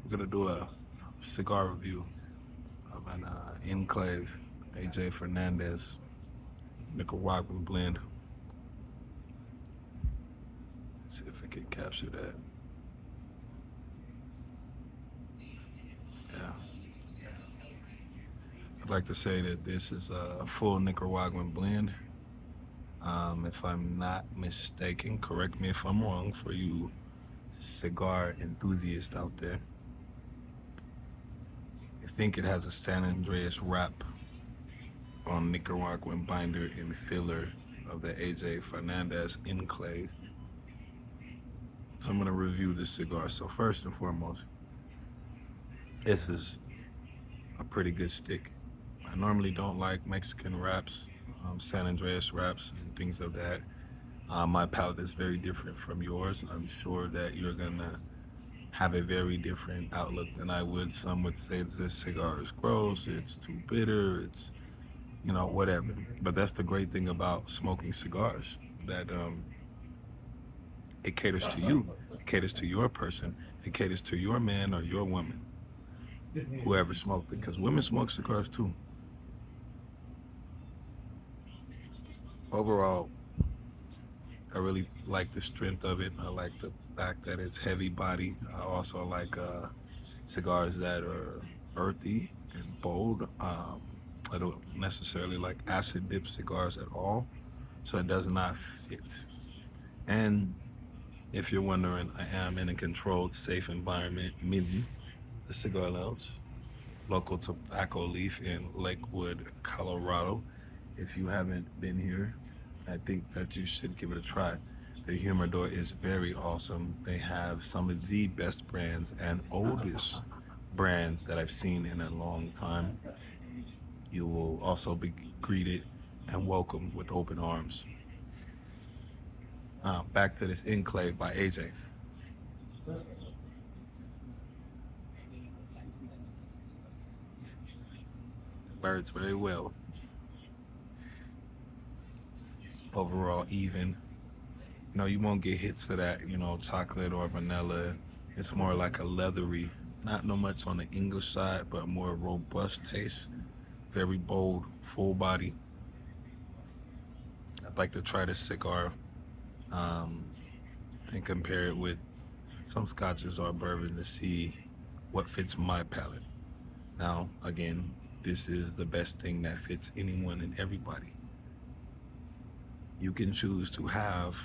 We're gonna do a cigar review of an enclave, Aj Fernandez Nicaraguan blend. See if I can capture that. Yeah, I'd like to say that this is a full Nicaraguan blend. If I'm not mistaken, correct me if I'm wrong for you cigar enthusiasts out there. I think it has a San Andreas wrap on Nicaraguan binder and filler of the AJ Fernandez enclave. So I'm going to review this cigar. So first and foremost, this is a pretty good stick. I normally don't like Mexican wraps, San Andreas wraps, and things of that. My palate is very different from yours. I'm sure that you're gonna have a very different outlook than I would. Some would say that this cigar is gross, it's too bitter, it's whatever. But that's the great thing about smoking cigars that it caters to you, it caters to your person, it caters to your man or your woman, whoever smoked it, because women smoke cigars too. Overall, I really like the strength of it. I like the fact that it's heavy body. I also like cigars that are earthy and bold. I don't necessarily like acid dip cigars at all, so it does not fit. And if you're wondering, I am in a controlled, safe environment, meaning the cigar lounge, local tobacco leaf in Lakewood, Colorado. If you haven't been here, I think that you should give it a try. The humidor is very awesome. They have some of the best brands and oldest brands that I've seen in a long time. You will also be greeted and welcomed with open arms. Back to this enclave by AJ. Birds very well. Overall, even. You won't get hits of that, chocolate or vanilla. It's more like a leathery, not no much on the English side, but more robust taste. Very bold, full body. I'd like to try this cigar um, and compare it with some scotches or bourbon to see what fits my palate. Now, again, this is the best thing that fits anyone and everybody. You can choose to have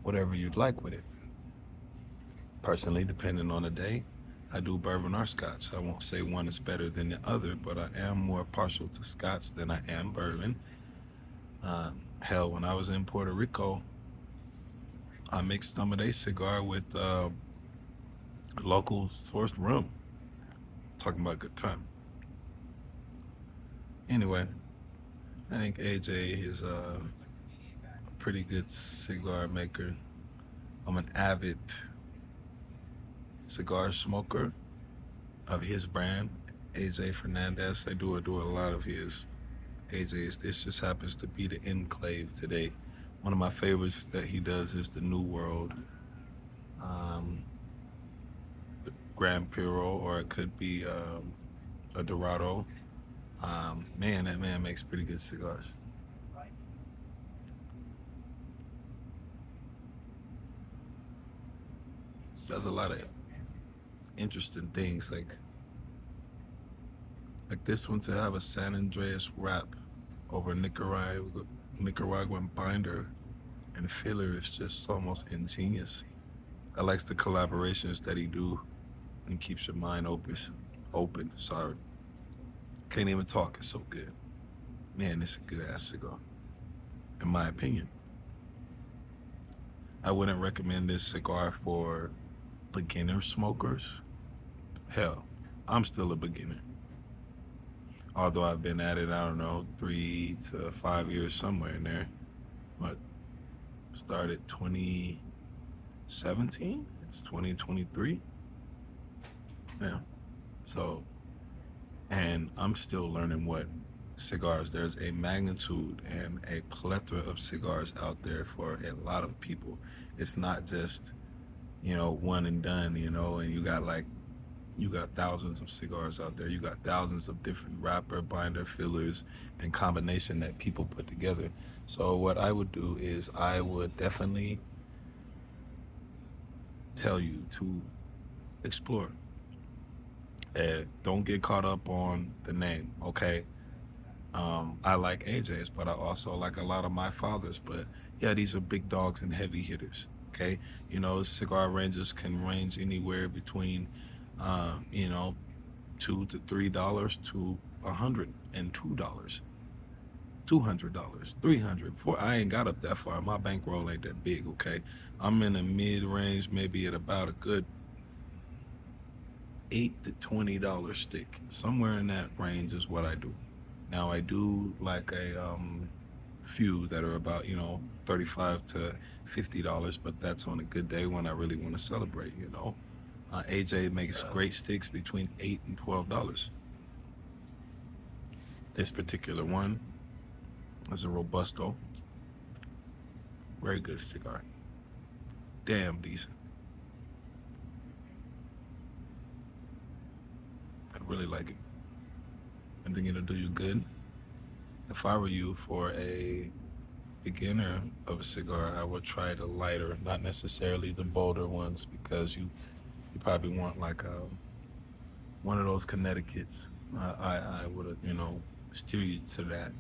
whatever you'd like with it. Personally, depending on the day, I do bourbon or scotch. I won't say one is better than the other, but I am more partial to scotch than I am bourbon. Hell, when I was in Puerto Rico, I mixed some of their cigar with local sourced rum. Talking about a good time. Anyway, I think AJ is a pretty good cigar maker. I'm an avid cigar smoker of his brand, AJ Fernandez. They do a lot of his AJ's. This just happens to be the enclave today. One of my favorites that he does is the New World, um, the Grand Puro, or it could be a Dorado. Man, that man makes pretty good cigars. Does a lot of interesting things, like this one to have a San Andreas wrap over Nicaraguan binder and filler is just almost ingenious. I likes the collaborations that he do and keeps your mind open. Open. Sorry, can't even talk. It's so good. Man, it's a good ass cigar, in my opinion. I wouldn't recommend this cigar for beginner smokers. Hell, I'm still a beginner. Although I've been at it, I don't know, 3 to 5 years, somewhere in there. But started 2017. It's 2023. Yeah. So, and I'm still learning what cigars. There's a magnitude and a plethora of cigars out there for a lot of people. It's not just, one and done, and you got thousands of cigars out there. You got thousands of different wrapper, binder, fillers, and combination that people put together. So what I would do is I would definitely tell you to explore. Don't get caught up on the name, okay? I like AJ's, but I also like a lot of my fathers. But yeah, these are big dogs and heavy hitters. Okay, cigar ranges can range anywhere between, you know, $2 to $3 to $102, $200, 300. For I ain't got up that far. My bankroll ain't that big. Okay, I'm in the mid range, maybe at about a good $8 to $20 stick. Somewhere in that range is what I do. Now I do like a few that are about, 35 to $50, but that's on a good day when I really want to celebrate. AJ makes great sticks between $8 and $12. This particular one is a Robusto, very good cigar, damn decent. I really like it. I think it'll do you good. If I were you, for a beginner of a cigar, I would try the lighter, not necessarily the bolder ones, because you probably want like one of those Connecticut's. I would steer you to that.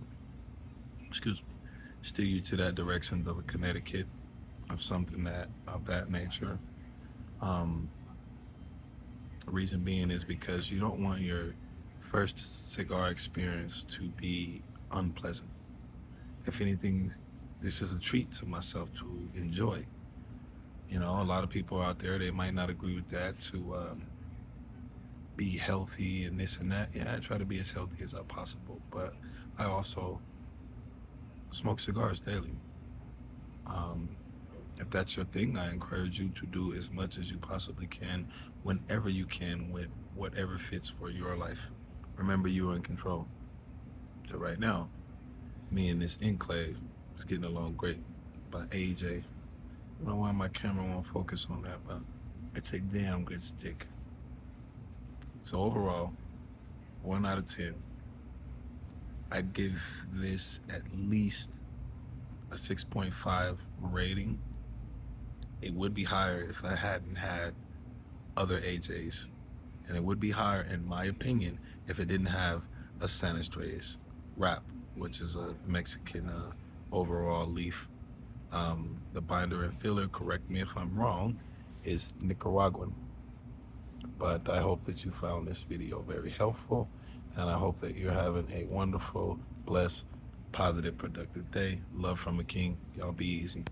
Excuse me, steer you to that direction of a Connecticut, of something that of that nature. Um, Reason being is because you don't want your first cigar experience to be unpleasant. If anything, this is a treat to myself to enjoy. A lot of people out there, they might not agree with that, to be healthy and this and that. Yeah, I try to be as healthy as I possible, but I also smoke cigars daily. Um, if that's your thing, I encourage you to do as much as you possibly can, whenever you can, with whatever fits for your life. Remember, you are in control. So right now, me and this enclave is getting along great. By AJ, I don't know why my camera won't focus on that, but it's a damn good stick. So overall, 1 out of 10. I'd give this at least a 6.5 rating. It would be higher if I hadn't had other AJs, and it would be higher, in my opinion, if it didn't have a San Andreas wrap, which is a Mexican overall leaf. The binder and filler, correct me if I'm wrong, is Nicaraguan. But I hope that you found this video very helpful, and I hope that you're having a wonderful, blessed, positive, productive day. Love from a king. Y'all be easy.